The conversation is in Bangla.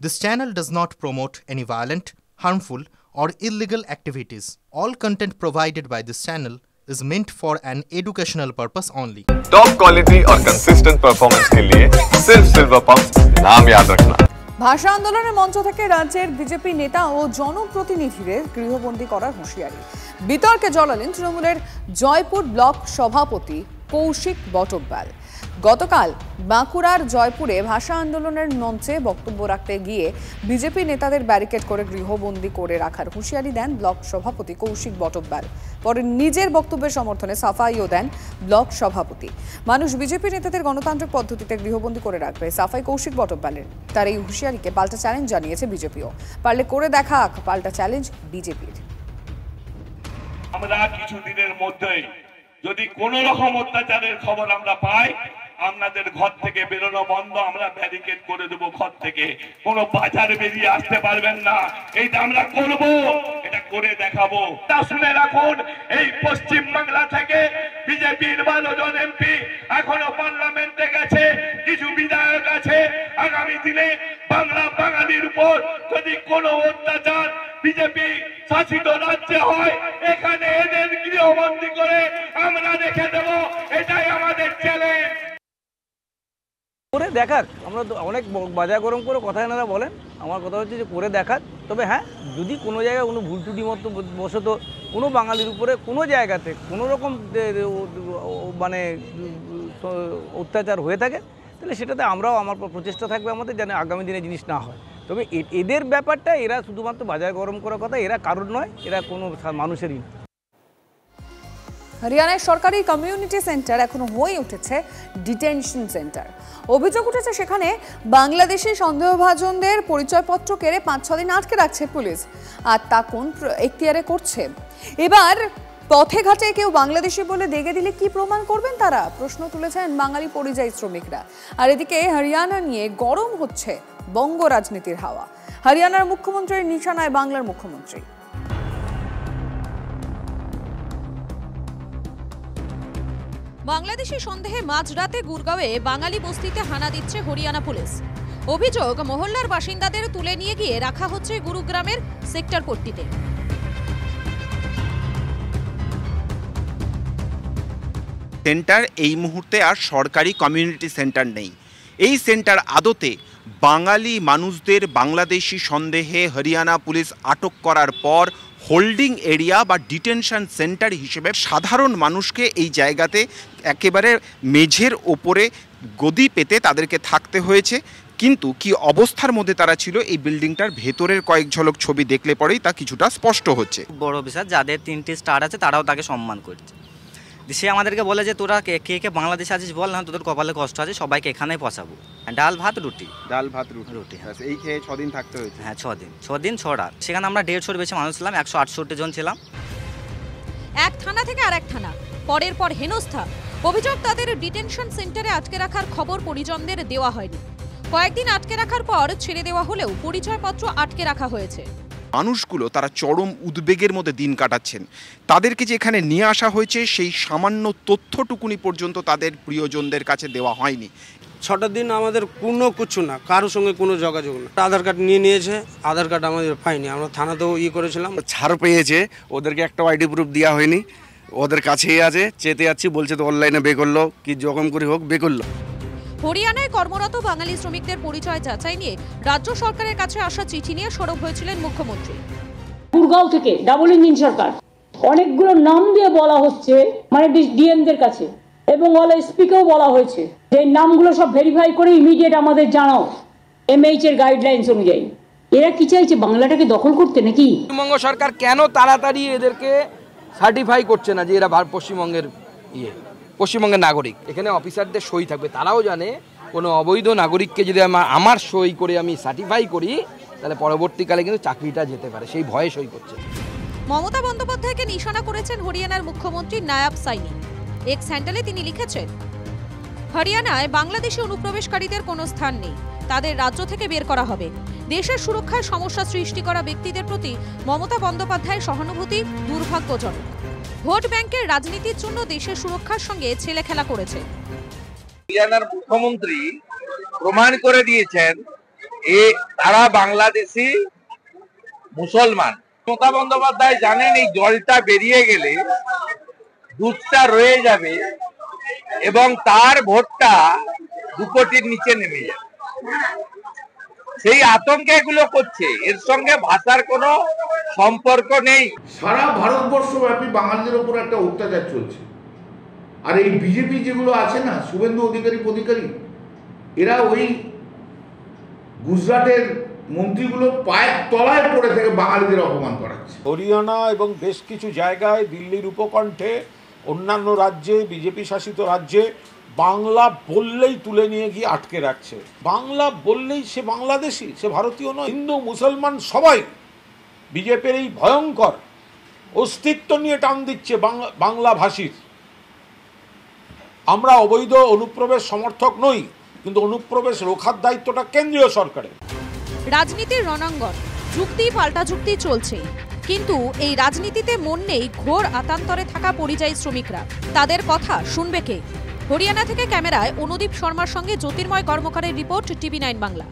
This channel does not promote any violent, harmful, or illegal activities. All content provided by this channel is meant for an educational purpose only. Top quality और कंसिस्टेंट परफॉर्मेंस के लिए सिर्फ सिल्वर पंप्स नाम याद रखना। ভাষা আন্দোলনের মঞ্চ থেকে রাজ্যের বিজেপি নেতা ও জনপ্রতিনিধিদের গৃহবন্দী করার হুঁশিয়ারি। বিতর্কে জড়ালেন তৃণমূলের জয়পুর ব্লক সভাপতি কৌশিক বটব্যাল। গতকাল বাঁকুড়ার জয়পুরে ভাষা আন্দোলনের মঞ্চে বক্তব্য রাখতে গিয়ে বিজেপি নেতাদের ব্যারিকেড করে গৃহবন্দী করে রাখার হুঁশিয়ারি দেন ব্লক সভাপতি কৌশিক বটব্যাল। পরে নিজের বক্তব্যের সমর্থনে সাফাইও দেন ব্লক সভাপতি। মানুষ বিজেপি নেতাদের গণতান্ত্রিক পদ্ধতিতে গৃহবন্দী করে রাখবে সাফাই কৌশিক বটব্যালের। তার এই হুঁশিয়ারিকে পাল্টা চ্যালেঞ্জ জানিয়েছে বিজেপিও। পারলে করে দেখা পাল্টা চ্যালেঞ্জ বিজেপির। আমরা কিছুদিনের মধ্যেই যদি কোন রকম অত্যাচারের খবর আমরা পাই, আপনাদের ঘর থেকে বেরোনো বন্ধ, আমরা ব্যারিকেড করে দেবো। ঘর থেকে কোনো বাজার বেরিয়ে আসতে পারবেন না। এইটা আমরা করব, এটা করে দেখাবো। তা শুনে রাখুন, এই পশ্চিম বাংলা থেকে বিজেপির 12 জন এমপি এখনো পার্লামেন্টে গেছে, কিছু বিধায়ক আছে। আগামী দিনে বাংলা বাঙালির উপর যদি কোনো অত্যাচার বিজেপি শাসিত রাজ্যে হয়, এখানে এদের গৃহবন্দী করে আমরা রেখে দেব। এটাই আমাদের চ্যালেঞ্জ। করে দেখাক, আমরা তো অনেক বাজার গরম করে কথা এনারা বলেন। আমার কথা হচ্ছে যে করে দেখাক। তবে হ্যাঁ, যদি কোনো জায়গায় কোনো ভুল ত্রুটি মতো বশত কোনো বাঙালির উপরে কোনো জায়গাতে কোনো রকম মানে অত্যাচার হয়ে থাকে, তাহলে সেটাতে আমরাও আমার প্রচেষ্টা থাকবে আমাদের যেন আগামী দিনে জিনিস না হয়। তবে এদের ব্যাপারটা, এরা শুধুমাত্র বাজার গরম করার কথা, এরা কারোর নয়, এরা কোনো মানুষেরই না। হরিয়ানায় সরকারি কমিউনিটি সেন্টার এখনো হয়ে উঠেছে ডিটেনশন সেন্টার। অভিযোগ উঠেছে সেখানে বাংলাদেশি সন্দেহভাজনদের পরিচয়পত্র কেড়ে 5-6 দিন আটকে রাখছে পুলিশ। আর তা কোন এখতিয়ারে করছে? এবার পথে ঘাটে কেউ বাংলাদেশি বলে দেখে দিলে কি প্রমাণ করবেন তারা? প্রশ্ন তুলেছেন বাঙালি পরিযায়ী শ্রমিকরা। আর এদিকে হরিয়ানা নিয়ে গরম হচ্ছে বঙ্গ রাজনীতির হাওয়া। হরিয়ানার মুখ্যমন্ত্রীর নিশানায় বাংলার মুখ্যমন্ত্রী। বাংলাদেশি সন্দেহে মাঝরাতে গুরগাঁওয়ে বাঙালি বস্তিতে হানা দিচ্ছে হরিয়ানা পুলিশ। অভিযোগ, মহল্লার বাসিন্দাদের তুলে নিয়ে গিয়ে রাখা হচ্ছে গুরুগ্রামের সেক্টর 40-তে। সেন্টার এই মুহূর্তে আর সরকারি কমিউনিটি সেন্টার নেই। এই সেন্টার আদতে বাঙালি মানুষদের বাংলাদেশি সন্দেহে হরিয়ানা পুলিশ আটক করার পর হোল্ডিং এরিয়া বা ডিটেনশন সেন্টার হিসেবে সাধারণ মানুষকে এই জায়গাতে একেবারে মেঝের ওপরে গদি পেতে তাদেরকে থাকতে হয়েছে। কিন্তু কি অবস্থার মধ্যে তারা ছিল, এই বিল্ডিংটার ভেতরের কয়েক ঝলক ছবি দেখলে পরেই তা কিছুটা স্পষ্ট হচ্ছে। বড় অফিসার যাদের 3টে স্টার আছে তারাও তাকে সম্মান করছে। সে আমাদেরকে বলে যে তোরা কে কে বাংলাদেশে আছিস বল, না তোদের কপালে কষ্ট আছে, সবাইকে এখানেই পচাবো। ডাল ভাত রুটি, ডাল ভাত রুটি। এই খেয়ে 6 দিন থাকতে হয়েছে। হ্যাঁ, 6 দিন 6 রাত। সেখানে আমরা 150-এর বেশি মানুষ ছিলাম, 168 জন ছিলাম। এক থানা থেকে আরেক থানা, পরের পর হেনস্থা। অভিযোগ, তাদের ডিটেনশন সেন্টারে আটকে রাখার খবর পরিজনদের দেওয়া হয়নি। কয়েকদিন আটকে রাখার পর ছেড়ে দেওয়া হলেও পরিচয়পত্র আটকে রাখা হয়েছে। মানুষগুলো তারা চরম উদ্বেগের মধ্যে দিন কাটাচ্ছেন। তাদেরকে যে এখানে নিয়ে আসা হয়েছে সেই সামান্য তথ্যটুকুনি পর্যন্ত তাদের প্রিয়জনদের কাছে দেওয়া হয়নি। 6টা দিন আমাদের কোনো কিছু না, কারোর সঙ্গে কোনো যোগাযোগ না। আধার কার্ড নিয়েছে, আধার কার্ড আমাদের পাইনি। আমরা থানাতেও করেছিলাম, ছাড় পেয়েছে, ওদেরকে একটা আইডি প্রুফ দেওয়া হয়নি। ওদের কাছেই আছে, চেতে যাচ্ছি, বলছে তো অনলাইনে বে করলো, কি জখম করে হোক বে করলো। হরিয়ানায় কর্মরত বাঙালি শ্রমিকদের পরিচয় যাচাই নিয়ে রাজ্য সরকারের কাছে আসা চিঠি নিয়ে সরব হয়েছিলেন মুখ্যমন্ত্রী। গুরগাঁও থেকে ডাবল ইঞ্জিন সরকার অনেকগুলো নাম দিয়ে বলা হচ্ছে, মানে ডিএমদের কাছে, এবং এসপিকেও বলা হয়েছে যে নামগুলো সব ভেরিফাই করে ইমিডিয়েট আমাদের জানাও এমএইচ এর গাইডলাইন্স অনুযায়ী। এরা কি চাইছে, বাংলাটাকে দখল করতে নাকি? পশ্চিমবঙ্গ সরকার কেন তাড়াতাড়ি এদেরকে সার্টিফাই করছে না যে এরা পশ্চিমবঙ্গের পশ্চিমবঙ্গের নাগরিক? এখানে অফিসারদের সই থাকবে, তারাও জানে কোনো অবৈধ নাগরিককে যদি আমার সই করে আমি সার্টিফাই করি, তাহলে পরবর্তীকালে কিন্তু চাকরিটা যেতে পারে, সেই ভয়ে সই করছে। মমতা বন্দ্যোপাধ্যায়কে নিশানা করেছেন হরিয়ানার মুখ্যমন্ত্রী নায়াব সাইনি। এক্স হ্যান্ডেলে তিনি লিখেছেন, হরিয়ানায় বাংলাদেশি অনুপ্রবেশকারীদের কোনো স্থান নেই, তাদের রাজ্য থেকে বের করা হবে। দেশের সুরক্ষায় সমস্যা সৃষ্টি করা ব্যক্তিদের প্রতি মমতা বন্দ্যোপাধ্যায়ের সহানুভূতি দুর্ভাগ্যজনক। ভোট ব্যাংকের রাজনীতির জন্য দেশের সুরক্ষার সঙ্গে ছেলে খেলা করেছে। হরিয়ানার মুখ্যমন্ত্রী প্রমাণ করে দিয়েছেন তারা বাংলাদেশি মুসলমান। মমতা বন্দ্যোপাধ্যায় জানেন এই জলটা বেরিয়ে গেলে দুধটা রয়ে যাবে এবং তার ভোটটা 2 কোটির নিচে নেমে যাবে। সেই আতঙ্কে এগুলো করছে, এর সঙ্গে ভাষার কোনো সম্পর্ক নেই। সারা ভারতবর্ষব্যাপী বাঙালিদের ওপর একটা অত্যাচার চলছে। আর এই বিজেপি যেগুলো আছে না, শুভেন্দু অধিকারী এরা ওই গুজরাটের মন্ত্রীগুলোর পায়ের তলায় পড়ে থেকে বাঙালিদের অপমান করাচ্ছে। হরিয়ানা এবং বেশ কিছু জায়গায় দিল্লির উপকণ্ঠে অন্যান্য রাজ্যে বিজেপি শাসিত রাজ্যে বাংলা বললেই তুলে নিয়ে গিয়ে আটকে রাখছে। বাংলা বললেই সে বাংলাদেশি, সে ভারতীয় নয়। হিন্দু মুসলমান সবাই বিজেপির এই ভয়ঙ্কর অস্তিত্ব নিয়ে টান দিচ্ছে বাংলা ভাষীর। আমরা অবৈধ অনুপ্রবেশ সমর্থক নই, কিন্তু অনুপ্রবেশ রোখার দায়িত্বটা কেন্দ্রীয় সরকারের। রাজনীতির রণাঙ্গন, যুক্তি পাল্টা যুক্তি চলছে, কিন্তু এই রাজনীতিতে মন নেই ঘোর আতান্তরে থাকা পরিযায়ী শ্রমিকরা। তাদের কথা শুনবে কে? হরিয়ানা থেকে ক্যামেরায় অনুদীপ শর্মার সঙ্গে জ্যোতির্ময় কর্মকারের রিপোর্ট, TV9 বাংলা।